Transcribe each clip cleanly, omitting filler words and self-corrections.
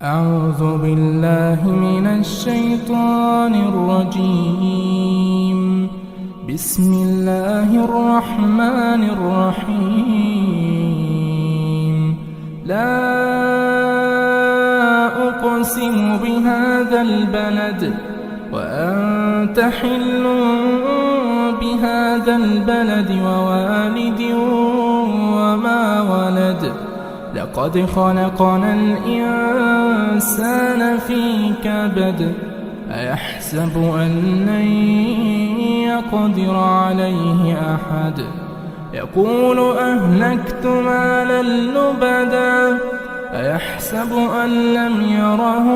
أعوذ بالله من الشيطان الرجيم. بسم الله الرحمن الرحيم. لا أقسم بهذا البلد وأنت حل بهذا البلد ووالد وما ولد. لقد خلقنا الإنسان في كبد. أيحسب أن لن يقدر عليه أحد. يقول أهلكت مالا لبدا. أيحسب أن لم يره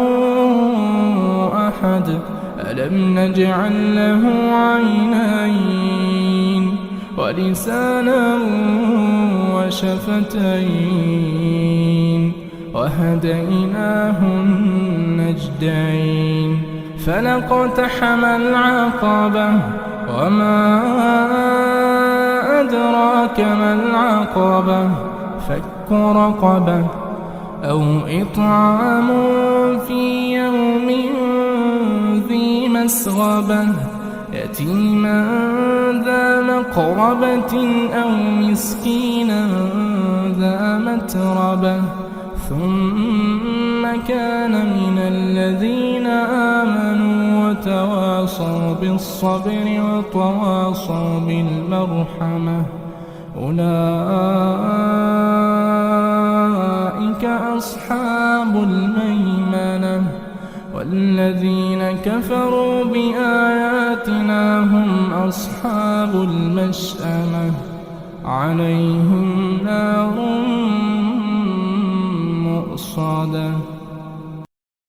أحد. ألم نجعل له عينين ولسانا وشفتين وهديناه النجدين. فلاقتحم العقبة وما أدراك ما العقبة. فك رقبة أو إطعام في يوم ذي مسغبة. يتيما ذا مقربة أو مسكينا ذا متربة. ثم كان من الذين آمنوا وتواصوا بالصبر وتواصوا بالمرحمة. أولئك أصحاب الميمنة. والذين كفروا بآياتنا هم أصحاب المشأمة. عليهم نار